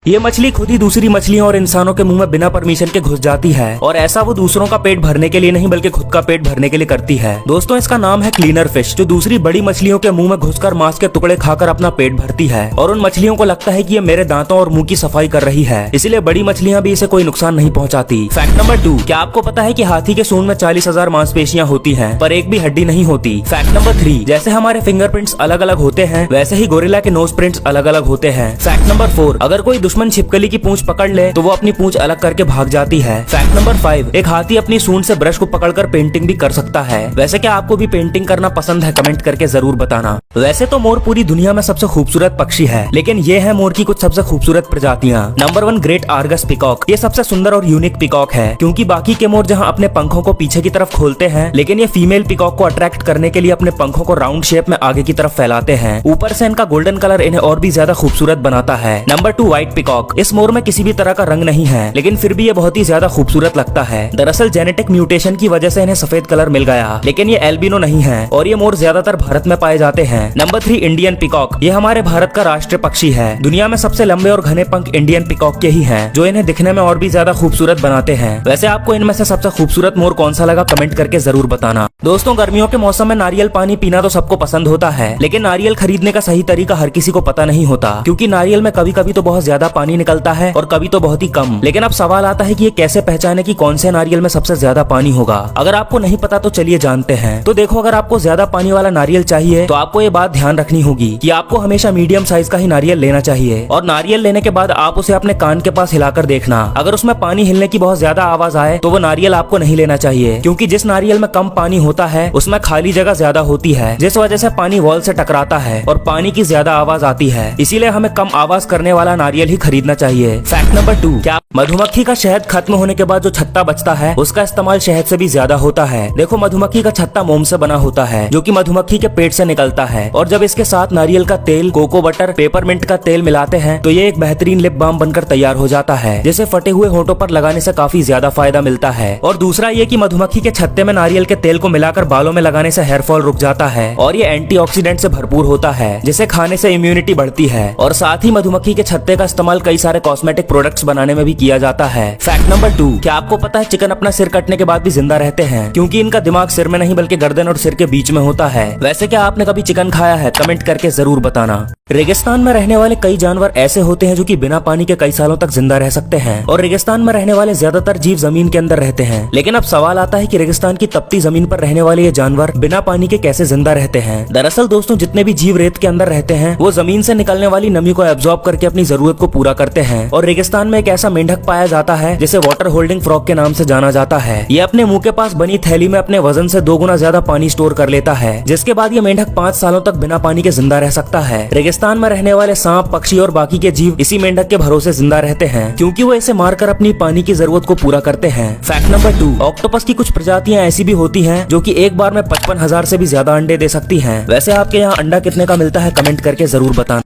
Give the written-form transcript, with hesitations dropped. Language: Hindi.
ये मछली खुद ही दूसरी मछलियों और इंसानों के मुंह में बिना परमिशन के घुस जाती है और ऐसा वो दूसरों का पेट भरने के लिए नहीं बल्कि खुद का पेट भरने के लिए करती है। दोस्तों इसका नाम है क्लीनर फिश, जो दूसरी बड़ी मछलियों के मुंह में घुसकर मांस के टुकड़े खाकर अपना पेट भरती है और उन मछलियों को लगता है कि ये मेरे दांतों और मुंह की सफाई कर रही है, इसलिए बड़ी मछलियां भी इसे कोई नुकसान नहीं पहुंचाती। फैक्ट नंबर 2, क्या आपको पता है कि हाथी के सूंड में 40,000 मांसपेशियां होती हैं पर एक भी हड्डी नहीं होती। फैक्ट नंबर 3, जैसे हमारे फिंगरप्रिंट्स अलग अलग होते हैं वैसे ही गोरिल्ला के नोज प्रिंट्स अलग अलग होते हैं। फैक्ट नंबर 4, अगर कोई दुश्मन छिपकली की पूंछ पकड़ ले तो वो अपनी पूंछ अलग करके भाग जाती है। फैक्ट नंबर 5, एक हाथी अपनी सूंड से ब्रश को पकड़कर पेंटिंग भी कर सकता है। वैसे क्या आपको भी पेंटिंग करना पसंद है? कमेंट करके जरूर बताना। वैसे तो मोर पूरी दुनिया में सबसे खूबसूरत पक्षी है, लेकिन ये है मोर की कुछ सबसे खूबसूरत प्रजातियां। Number 1, great Argus peacock. ये सबसे सुंदर और यूनिक पिकॉक है, क्योंकि बाकी के मोर जहां अपने पंखों को पीछे की तरफ खोलते हैं, लेकिन ये फीमेल पिकॉक को अट्रैक्ट करने के लिए अपने पंखों को राउंड शेप में आगे की तरफ फैलाते हैं। ऊपर से इनका गोल्डन कलर इन्हें और भी ज्यादा खूबसूरत बनाता है। Number 2, white peacock. इस मोर में किसी भी तरह का रंग नहीं है, लेकिन फिर भी ये बहुत ही ज्यादा खूबसूरत लगता है। दरअसल जेनेटिक म्यूटेशन की वजह से इन्हें सफेद कलर मिल गया, लेकिन ये एल्बिनो नहीं है और ये मोर ज्यादातर भारत में पाए जाते हैं। Number 3, Indian peacock. ये हमारे भारत का राष्ट्रीय पक्षी है। दुनिया में सबसे लंबे और घने पंख इंडियन पिकॉक के ही हैं, जो इन्हें दिखने में और भी ज्यादा खूबसूरत बनाते हैं। वैसे आपको इनमें से सबसे खूबसूरत मोर कौन सा लगा? कमेंट करके जरूर बताना। दोस्तों गर्मियों के मौसम में नारियल पानी पीना तो सबको पसंद होता है, लेकिन नारियल खरीदने का सही तरीका हर किसी को पता नहीं होता, क्योंकि नारियल में कभी कभी तो बहुत ज्यादा पानी निकलता है और कभी तो बहुत ही कम। लेकिन अब सवाल आता है कि ये कैसे पहचाने कि कौन से नारियल में सबसे ज्यादा पानी होगा। अगर आपको नहीं पता तो चलिए जानते हैं। तो देखो, अगर आपको ज्यादा पानी वाला नारियल चाहिए तो आपको ये बात ध्यान रखनी होगी कि आपको हमेशा मीडियम साइज का ही नारियल लेना चाहिए, और नारियल लेने के बाद आप उसे अपने कान के पास हिलाकर देखना। अगर उसमें पानी हिलने की बहुत ज्यादा आवाज आए तो वो नारियल आपको नहीं लेना चाहिए, क्योंकि जिस नारियल में कम पानी होता है उसमें खाली जगह ज्यादा होती है, जिस वजह से पानी वॉल से टकराता है और पानी की ज्यादा आवाज आती है। इसीलिए हमें कम आवाज करने वाला नारियल ही खरीदना चाहिए। फैक्ट नंबर 2, क्या मधुमक्खी का शहद खत्म होने के बाद जो छत्ता बचता है उसका इस्तेमाल शहद से भी ज्यादा होता है। देखो, मधुमक्खी का छत्ता मोम से बना होता है, जो कि मधुमक्खी के पेट से निकलता है, और जब इसके साथ नारियल का तेल, कोको बटर, पेपरमिंट का तेल मिलाते हैं तो ये एक बेहतरीन लिप बाम बनकर तैयार हो जाता है, जिसे फटे हुए होठों पर लगाने से काफी ज्यादा फायदा मिलता है। और दूसरा ये कि मधुमक्खी के छत्ते में नारियल के तेल को मिलाकर बालों में लगाने से हेयर फॉल रुक जाता है, और ये एंटीऑक्सीडेंट से भरपूर होता है, जिसे खाने से इम्यूनिटी बढ़ती है। और साथ ही मधुमक्खी के छत्ते का इस्तेमाल कई सारे कॉस्मेटिक प्रोडक्ट्स बनाने में भी किया जाता है। फैक्ट नंबर 2, क्या आपको पता है चिकन अपना सिर कटने के बाद भी जिंदा रहते हैं, क्योंकि इनका दिमाग सिर में नहीं बल्कि गर्दन और सिर के बीच में होता है। वैसे क्या आपने कभी चिकन खाया है? कमेंट करके जरूर बताना। रेगिस्तान में रहने वाले कई जानवर ऐसे होते हैं जो कि बिना पानी के कई सालों तक जिंदा रह सकते हैं, और रेगिस्तान में रहने वाले ज्यादातर जीव जमीन के अंदर रहते हैं। लेकिन अब सवाल आता है कि रेगिस्तान की तपती जमीन पर रहने वाले ये जानवर बिना पानी के कैसे जिंदा रहते हैं। दरअसल दोस्तों, जितने भी जीव रेत के अंदर रहते हैं वो जमीन से निकलने वाली नमी को एब्जॉर्ब करके अपनी जरूरत को पूरा करते हैं। और रेगिस्तान में एक ऐसा मेंढक पाया जाता है जिसे वाटर होल्डिंग फ्रॉग के नाम से जाना जाता है। ये अपने मुंह के पास बनी थैली में अपने वजन से 2 गुना ज्यादा पानी स्टोर कर लेता है, जिसके बाद ये मेंढक 5 सालों तक बिना पानी के जिंदा रह सकता है। रेगिस्तान में रहने वाले सांप, पक्षी और बाकी के जीव इसी मेंढक के भरोसे जिंदा रहते हैं, क्योंकि वो इसे मारकर अपनी पानी की जरूरत को पूरा करते हैं। फैक्ट नंबर 2, ऑक्टोपस की कुछ प्रजातियां ऐसी भी होती हैं जो कि एक बार में 55,000 से भी ज्यादा अंडे दे सकती हैं। वैसे आपके यहाँ अंडा कितने का मिलता है? कमेंट करके जरूर बताना।